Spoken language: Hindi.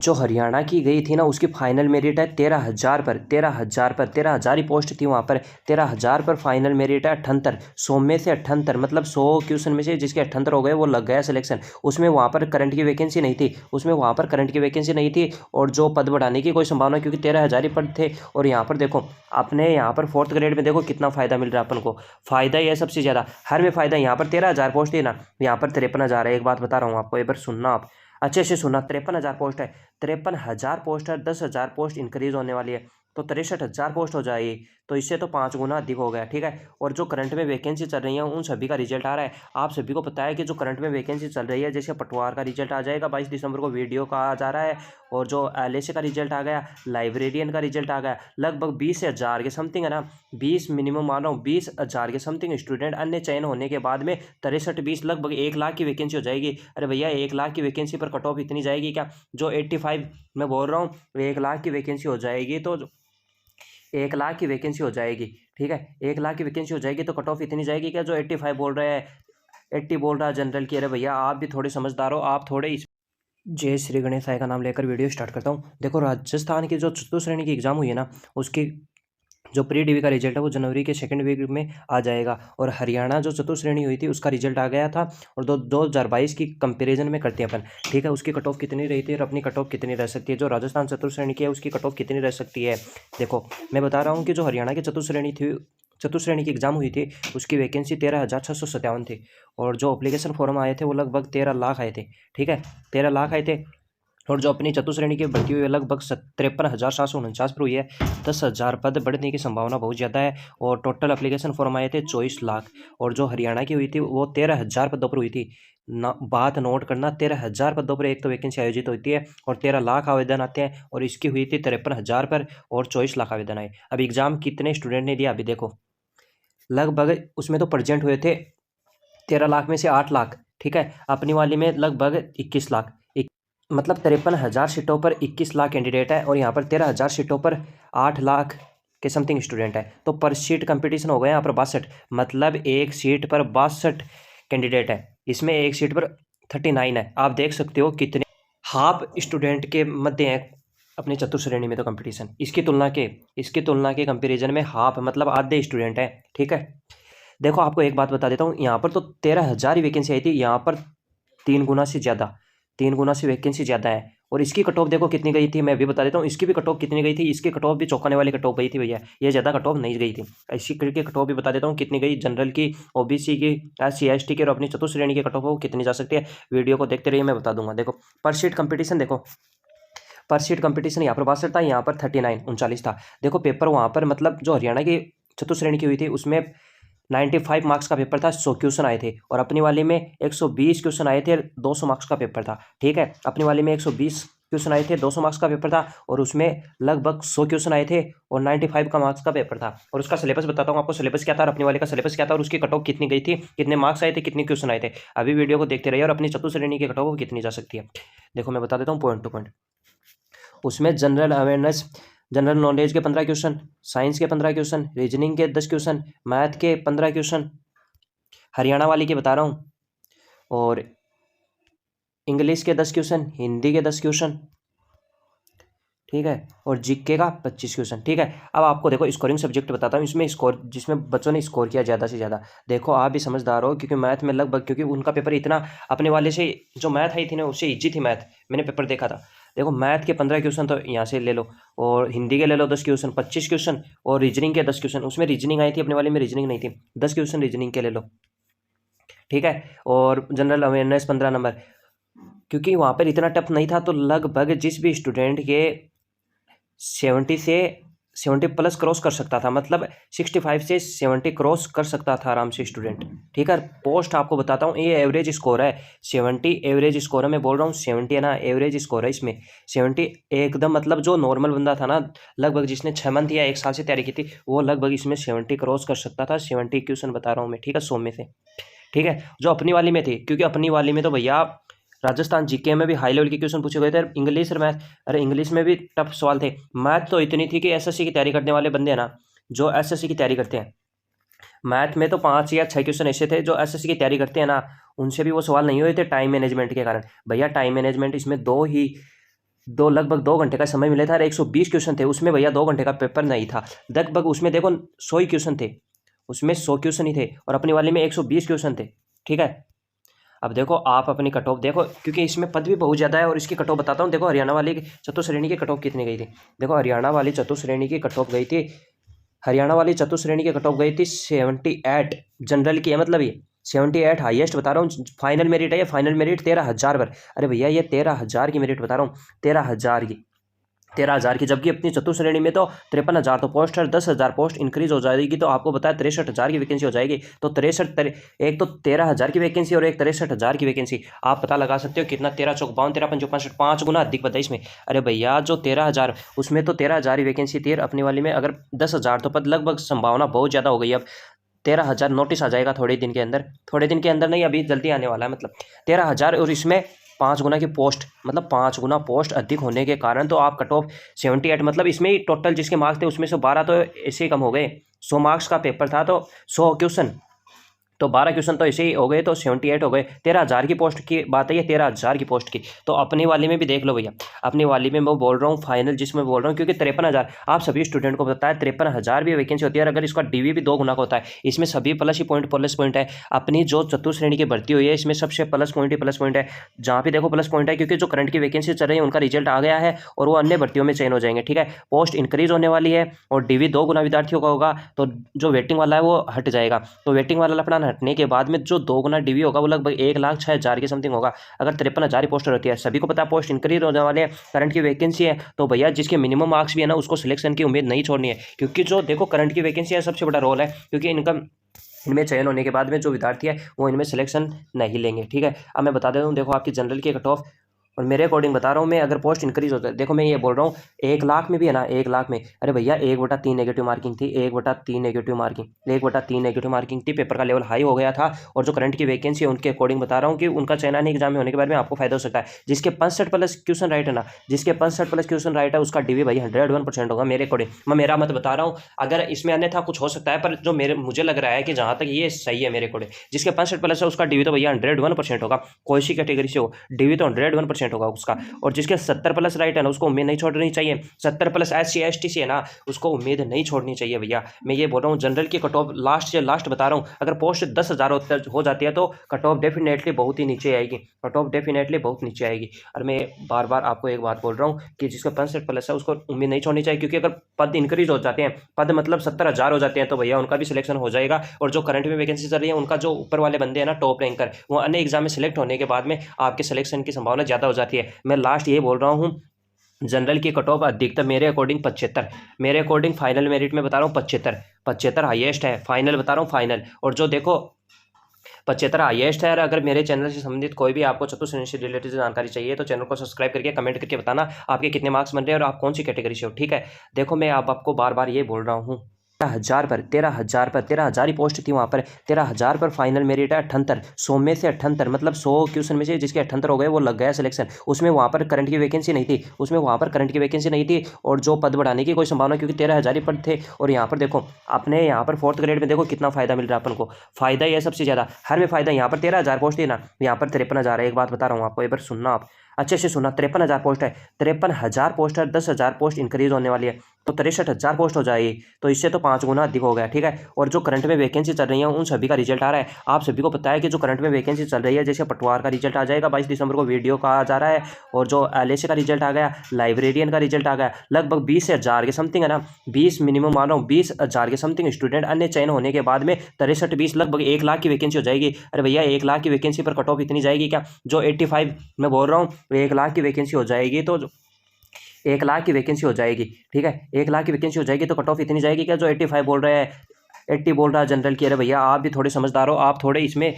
जो हरियाणा की गई थी ना उसकी फाइनल मेरिट है 13,000 पर 13,000 पर 13,000 ही पोस्ट थी वहाँ पर। 13,000 पर फाइनल मेरिट है 78, 100 में से 78, मतलब 100 क्वेश्चन में से जिसके 78 हो गए वो लग गया सिलेक्शन। उसमें वहाँ पर करंट की वैकेंसी नहीं थी, उसमें वहाँ पर करंट की वैकेंसी नहीं थी और जो पद बढ़ाने की कोई संभावना, क्योंकि 13,000 ही पद थे। और यहाँ पर देखो अपने यहाँ पर 4th ग्रेड में देखो कितना फायदा मिल रहा है अपन को, फायदा ही है सबसे ज़्यादा, हर में फायदा। यहाँ पर 13,000 पोस्ट थी ना, यहाँ पर 53,000 है। एक बात बता रहा हूँ आपको, एक बार सुनना आप अच्छे से सुनना, 53,000 पोस्ट है, 53,000 पोस्ट है, 10,000 पोस्ट इंक्रीज होने वाली है तो 63,000 पोस्ट हो जाएगी, तो इससे तो 5 गुना अधिक हो गया, ठीक है। और जो करंट में वैकेंसी चल रही है उन सभी का रिजल्ट आ रहा है। आप सभी को पता है कि जो करंट में वैकेंसी चल रही है, जैसे पटवार का रिजल्ट आ जाएगा 22 दिसंबर को, वीडियो का आ जा रहा है, और जो LSA का रिजल्ट आ गया, लाइब्रेरियन का रिजल्ट आ गया, लगभग 20,000 के समथिंग है ना, 20 मिनिमम मान रहा हूँ, 20,000 के समथिंग स्टूडेंट अन्य चयन होने के बाद में 63-20 लगभग 1 लाख की वैकेंसी हो जाएगी। अरे भैया 1 लाख की वैकेंसी पर कट ऑफ इतनी जाएगी क्या? जो 85 मैं बोल रहा हूँ 1 लाख की वैकेंसी हो जाएगी, तो 1 लाख की वैकेंसी हो जाएगी, ठीक है, 1 लाख की वैकेंसी हो जाएगी तो कट ऑफ इतनी जाएगी क्या? जो 85 बोल रहे हैं, 80 बोल रहा है जनरल की। अरे भैया आप भी थोड़े समझदार हो, आप थोड़े इस जय श्री गणेश साई का नाम लेकर वीडियो स्टार्ट करता हूँ। देखो राजस्थान की जो चतुर्थ श्रेणी की एग्जाम हुई है ना, उसकी जो प्री डीवी का रिजल्ट है वो जनवरी के 2nd वीक में आ जाएगा। और हरियाणा जो चतुर्थ श्रेणी हुई थी उसका रिजल्ट आ गया था, और 2022 की कंपैरिजन में करते हैं अपन, ठीक है। उसकी कट ऑफ कितनी रही थी और अपनी कट ऑफ कितनी रह सकती है, जो राजस्थान चतुर्थ श्रेणी की है उसकी कट ऑफ कितनी रह सकती है। देखो मैं बता रहा हूँ कि जो हरियाणा की चतुर्थ श्रेणी की एग्जाम हुई थी उसकी वैकेंसी 13,657 थी, और जो अप्लीकेशन फॉर्म आए थे वो लगभग 13 लाख आए थे, ठीक है, 13 लाख आए थे। और जो अपनी चतुश्रेणी की भर्ती हुई है लगभग 53,749 पर हुई है। 10,000 पद बढ़ने की संभावना बहुत ज़्यादा है, और टोटल एप्लीकेशन फॉर्म आए थे 24 लाख। और जो हरियाणा की हुई थी वो 13,000 पदों पर हुई थी ना, बात नोट करना, 13,000 पदों पर एक तो वैकेंसी आयोजित होती है और 13 लाख आवेदन आते हैं, और इसकी हुई थी 53,000 पर और 24 लाख आवेदन आए। अब एग्जाम कितने स्टूडेंट ने दिया अभी देखो, लगभग उसमें तो प्रेजेंट हुए थे 13 लाख में से 8 लाख, ठीक है, अपनी वाली में लगभग 21 लाख, मतलब 53,000 सीटों पर 21 लाख कैंडिडेट है, और यहाँ पर 13,000 सीटों पर 8 लाख के समथिंग स्टूडेंट है, तो पर सीट कंपटीशन हो गया यहाँ पर 62, मतलब एक सीट पर 62 कैंडिडेट है, इसमें एक सीट पर 39 है। आप देख सकते हो कितने हाफ स्टूडेंट के मध्य है अपने चतुर्थ श्रेणी में तो कंपटीशन, इसकी तुलना के कंपेरिजन में हाफ मतलब आधे स्टूडेंट है, ठीक है। देखो आपको एक बात बता देता हूँ, यहाँ पर तो 13,000 ही वैकेंसी आई थी, यहाँ पर 3 गुना से ज़्यादा, 3 गुना से वैकेंसी ज़्यादा है। और इसकी कट ऑफ देखो कितनी गई थी, मैं भी बता देता हूँ, इसकी भी कट ऑफ कितनी गई थी, इसकी कट ऑफ भी चौंकाने वाली कट ऑफ गई थी भैया, ये ज़्यादा कट ऑफ नहीं गई थी। इसकी की कट ऑफ भी बता देता हूँ कितनी गई, जनरल की, OBC की, SC ST की और अपनी चतुर्थ श्रेणी की कट ऑफ कितनी जा सकती है। वीडियो को देखते रहिए, मैं बता दूंगा। देखो पर सीट कंपटीशन, देखो पर सीट कंपटीशन यहाँ पर 62 था, यहाँ पर 39 39 था। देखो पेपर वहाँ पर मतलब जो हरियाणा की चतुर्थ श्रेणी की हुई थी उसमें 95 मार्क्स का पेपर था, 100 क्वेश्चन आए थे, और अपनी वाली में 120 क्वेश्चन आए थे, 200 मार्क्स का पेपर था, ठीक है। अपनी वाली में 120 क्वेश्चन आए थे, 200 मार्क्स का पेपर था, और उसमें लगभग 100 क्वेश्चन आए थे और 95 का मार्क्स का पेपर था। और उसका सिलेबस बताता हूँ आपको, सिलेबस क्या था और अपनी वाले का सिलेबस क्या था, और उसकी कट ऑफ कितनी गई थी, कितने मार्क्स आए थे, कितने क्वेश्चन आए थे। अभी वीडियो को देखते रहिए, और अपनी चतुर्थ श्रेणी की कट ऑफ कितनी जा सकती है देखो मैं बता देता हूँ पॉइंट टू पॉइंट। उसमें जनरल अवेयरनेस, जनरल नॉलेज के 15 क्वेश्चन, साइंस के 15 क्वेश्चन, रीजनिंग के 10 क्वेश्चन, मैथ के 15 क्वेश्चन, हरियाणा वाली के बता रहा हूँ, और इंग्लिश के 10 क्वेश्चन, हिंदी के 10 क्वेश्चन, ठीक है, और जीके का 25 क्वेश्चन, ठीक है। अब आपको देखो स्कोरिंग सब्जेक्ट बताता हूँ, इसमें स्कोर जिसमें बच्चों ने स्कोर किया ज़्यादा से ज़्यादा, देखो आप भी समझदार हो, क्योंकि मैथ में लगभग, क्योंकि उनका पेपर इतना अपने वाले से, जो मैथ आई थी ना उससे ईजी थी मैथ, मैंने पेपर देखा था। देखो मैथ के 15 क्वेश्चन तो यहाँ से ले लो, और हिंदी के ले लो 10 क्वेश्चन, 25 क्वेश्चन, और रीजनिंग के 10 क्वेश्चन, उसमें रीजनिंग आई थी, अपने वाले में रीजनिंग नहीं थी, 10 क्वेश्चन रीजनिंग के ले लो, ठीक है। और जनरल अवेयरनेस 15 नंबर, क्योंकि वहाँ पर इतना टफ नहीं था, तो लगभग जिस भी स्टूडेंट के 70 प्लस क्रॉस कर सकता था, मतलब 65 से 70 क्रॉस कर सकता था आराम से स्टूडेंट, ठीक है। पोस्ट आपको बताता हूँ, ये एवरेज स्कोर है 70, एवरेज स्कोर है, मैं बोल रहा हूँ 70 है ना, एवरेज स्कोर है इसमें 70 एकदम, मतलब जो नॉर्मल बंदा था ना, लगभग जिसने 6 मंथ या 1 साल से तैयारी की थी, वो लगभग इसमें 70 क्रॉस कर सकता था। 70 क्वेश्चन बता रहा हूँ मैं, ठीक है, 100 में से, ठीक है। जो अपनी वाली में थी, क्योंकि अपनी वाली में तो भैया राजस्थान जीके में भी हाई लेवल के क्वेश्चन पूछे गए थे, इंग्लिश और मैथ, अरे इंग्लिश में भी टफ सवाल थे, मैथ तो इतनी थी कि एसएससी की तैयारी करने वाले बंदे हैं ना, जो एसएससी की तैयारी करते हैं, मैथ में तो 5 या 6 क्वेश्चन ऐसे थे जो एसएससी की तैयारी करते हैं ना, उनसे भी वो सवाल नहीं हुए थे टाइम मैनेजमेंट के कारण। भैया टाइम मैनेजमेंट इसमें 2 ही लगभग 2 घंटे का समय मिला था और 120 क्वेश्चन थे उसमें भैया। 2 घंटे का पेपर नहीं था, लगभग उसमें देखो 100 ही क्वेश्चन थे, उसमें 100 क्वेश्चन ही थे और अपनी वाली में 120 क्वेश्चन थे। ठीक है, अब देखो आप अपनी कट ऑफ देखो, क्योंकि इसमें पद भी बहुत ज़्यादा है और इसकी कट ऑफ बताता हूँ। देखो हरियाणा वाली चतुश्रेणी की कट ऑफ कितनी गई थी। देखो हरियाणा वाली चतुश्रेणी की कट ऑफ गई थी, हरियाणा वाली चतुश्रेणी की कट ऑफ गई थी 78 जनरल की है, मतलब ये 78 हाईएस्ट बता रहा हूँ। फाइनल मेरिट है ये, फाइनल मेरिट 13,000 पर। अरे भैया ये 13,000 की मेरिट बता रहा हूँ, 13,000 की, 13,000 की। जबकि अपनी चतुश्रेणी में तो 53,000 तो पोस्ट है, 10,000 पोस्ट इंक्रीज हो जाएगी तो आपको बताया 63,000 की वैकेंसी हो जाएगी। तो 63 एक तो 13,000 की वैकेंसी और एक 63,000 की वैकेंसी, आप पता लगा सकते हो कितना। 13 चौक 52, 13 पंचो 65, 5 गुना अधिक बताया इसमें। अरे भैया जो 13,000 उसमें तो 13,000 ही वैकेंसी थी, अपनी वाली में अगर 10,000 तो पद, लगभग संभावना बहुत ज़्यादा हो गई। अब 13,000 नोटिस आ जाएगा थोड़े दिन के अंदर, थोड़े दिन के अंदर नहीं, अभी जल्दी आने वाला है। मतलब 13,000 और इसमें 5 गुना की पोस्ट, मतलब 5 गुना पोस्ट अधिक होने के कारण तो आप कट ऑफ 78, मतलब इसमें ही टोटल जिसके मार्क्स थे उसमें से 12 तो ऐसे ही कम हो गए। 100 मार्क्स का पेपर था तो 100 क्वेश्चन, तो 12 क्वेश्चन तो ऐसे ही हो गए, तो 78 हो गए। 13,000 की पोस्ट की बात है ये, 13,000 की पोस्ट की। तो अपनी वाली में भी देख लो भैया, अपनी वाली में मैं बोल रहा हूँ फाइनल जिसमें बोल रहा हूँ, क्योंकि 53,000 आप सभी स्टूडेंट को बताया 53,000 भी वैकेंसी होती है। और अगर इसका डीवी भी 2 गुना का होता है, इसमें सभी प्लस ही पॉइंट, प्लस पॉइंट है। अपनी जो चतुश्रेणी की भर्ती हुई है इसमें सबसे प्लस पॉइंट ही प्लस पॉइंट है, जहाँ भी देखो प्लस पॉइंट है, क्योंकि जो करंट की वैकेंसी चल रही है उनका रिजल्ट आ गया है और वो अन्य भर्तियों में चयन हो जाएंगे। ठीक है, पोस्ट इंक्रीज होने वाली है और डीवी 2 गुना विद्यार्थियों का होगा, तो जो वेटिंग वाला है वो हट जाएगा। तो वेटिंग वाला लफड़ा हटने के बाद में जो 2 गुना डीवी होगा वो लगभग 1,06,000 के समथिंग होगा। अगर 53,000 पोस्टर होती है, सभी को पता है पोस्ट इंक्रीज होने वाले हैं, करंट की वैकेंसी है, तो भैया जिसके मिनिमम मार्क्स भी है ना उसको सिलेक्शन की उम्मीद नहीं छोड़नी है। क्योंकि जो देखो करंट की वैकेंसी है सबसे बड़ा रोल है, क्योंकि इनमें चयन होने के बाद में जो विद्यार्थी है वो इनमें सिलेक्शन नहीं लेंगे। ठीक है, अब मैं बता देता हूँ, देखो आपकी जनरल की कट ऑफ और मेरे अकॉर्डिंग बता रहा हूँ मैं, अगर पोस्ट इंक्रीज होता है, देखो मैं ये बोल रहा हूँ 1,00,000 में भी है ना, 1,00,000 में, अरे भैया 1/3 नेगेटिव मार्किंग थी, 1/3 नेगेटिव मार्किंग, 1/3 नेगेटिव मार्किंग थी। पेपर का लेवल हाई हो गया था और जो करंट की वैकेंसी है उनके अकॉर्डिंग बता रहा हूँ कि उनका चयन एग्जाम में होने के बाद में आपको फायदा हो सकता है। जिसके 65 प्लस क्वेश्चन राइट है ना, जिसके 65 प्लस क्वेश्चन राइट है उसका डीवी भाई 101% होगा मेरे अकॉर्डिंग। मैं मेरा मत बता रहा हूँ, अगर इसमें अन्यथा कुछ हो सकता है, पर जो मुझे लग रहा है कि जहाँ तक ये सही है मेरे अकॉर्डिंग, जिसके 65 प्लस है उसका डीवी तो भैया 101% होगा, कोई सी कैटेगरी से हो, डीवी तो 101% होगा उसका। और जिसके 70 प्लस राइट है ना उसको उम्मीद नहीं छोड़नी चाहिए, 70 प्लस SC ST से है ना उसको उम्मीद नहीं छोड़नी चाहिए भैया। मैं ये बोल रहा हूँ जनरल की कट ऑफ लास्ट से लास्ट बता रहा हूँ, अगर पोस्ट 10,000 हो जाती है तो कट ऑफ डेफिनेटली बहुत ही नीचे आएगी, कट ऑफ डेफिनेटली बहुत नीचे आएगी। और मैं बार बार आपको एक बात बोल रहा हूँ कि जिसका 65 प्लस है उसको उम्मीद नहीं छोड़नी चाहिए, क्योंकि अगर पद इंक्रीज हो जाते हैं, पद मतलब 70,000 हो जाते हैं, तो भैया उनका भी सिलेक्शन हो जाएगा। और जो करंट में वैकेंसी चल रही है उनका जो ऊपर वाले बंदे हैं ना टॉप रैंकर, वो अन्य एग्जाम में सिलेक्ट होने के बाद में आपके सिलेक्शन की संभावना ज़्यादा हो जाती है। मैं लास्ट ये बोल रहा हूँ, जनरल की कट ऑफ अधिकतम मेरे अकॉर्डिंग 75, मेरे अकॉर्डिंग फाइनल मेरिट में बता रहा हूँ 75 हाईएस्ट है, फाइनल बता रहा हूँ फाइनल। और जो देखो 75 हाईएस्ट है। और अगर मेरे चैनल से संबंधित कोई भी आपको चतुश्रेणी से रिलेटेड जानकारी चाहिए तो चैनल को सब्सक्राइब करके कमेंट करके बताना आपके कितने मार्क्स बन रहे हैं और आप कौन सी कैटेगरी से हो। ठीक है, देखो मैं आपको बार बार ये बोल रहा हूँ, 13,000 ही पोस्ट थी वहाँ पर, 13,000 पर फाइनल मेरिट है 78, 100 में से 78, मतलब 100 क्वेश्चन में से जिसके 78 हो गए वो लग गया सिलेक्शन। उसमें वहाँ पर करंट की वैकेंसी नहीं थी, उसमें वहाँ पर करंट की वैकेंसी नहीं थी और जो पद बढ़ाने की कोई संभावना, क्योंकि 13,000 ही पद थे। और यहाँ पर देखो अपने यहाँ पर 4th ग्रेड में देखो कितना फायदा मिल रहा है अपन को, फायदा ही है सबसे ज़्यादा, हर में फायदा। यहाँ पर 13,000 पोस्ट थी ना, यहाँ पर 53,000 है। एक बात बता रहा हूँ आपको, एक बार सुनना आप अच्छे से सुना, 53,000 पोस्ट है, 53,000 पोस्ट है, 10,000 पोस्ट इंक्रीज होने वाली है तो 63,000 पोस्ट हो जाएगी, तो इससे तो 5 गुना अधिक हो गया। ठीक है, और जो करंट में वैकेंसी चल रही है उन सभी का रिजल्ट आ रहा है। आप सभी को पता है कि जो करंट में वैकेंसी चल रही है, जैसे पटवार का रिजल्ट आ जाएगा 22 दिसंबर को, वीडियो का आ जा रहा है, और जो LSA का रिजल्ट आ गया, लाइब्रेरियन का रिजल्ट आ गया, लगभग 20,000 के समथिंग है ना, 20 मिनिमम मान रहा हूँ, 20,000 के समथिंग स्टूडेंट अन्य चयन होने के बाद में 63-20 लगभग 1,00,000 की वैकेंसी हो जाएगी। अरे भैया 1,00,000 की वैकेंसी पर कट ऑफ इतनी जाएगी क्या, जो 85 मैं बोल रहा हूँ 1,00,000 की वैकेंसी हो जाएगी, तो 1,00,000 की वैकेंसी हो जाएगी। ठीक है, 1,00,000 की वैकेंसी हो जाएगी तो कट ऑफ इतनी जाएगी क्या, जो 85 बोल रहे हैं, 80 बोल रहा है जनरल की। अरे भैया आप भी थोड़े समझदार हो, आप थोड़े इसमें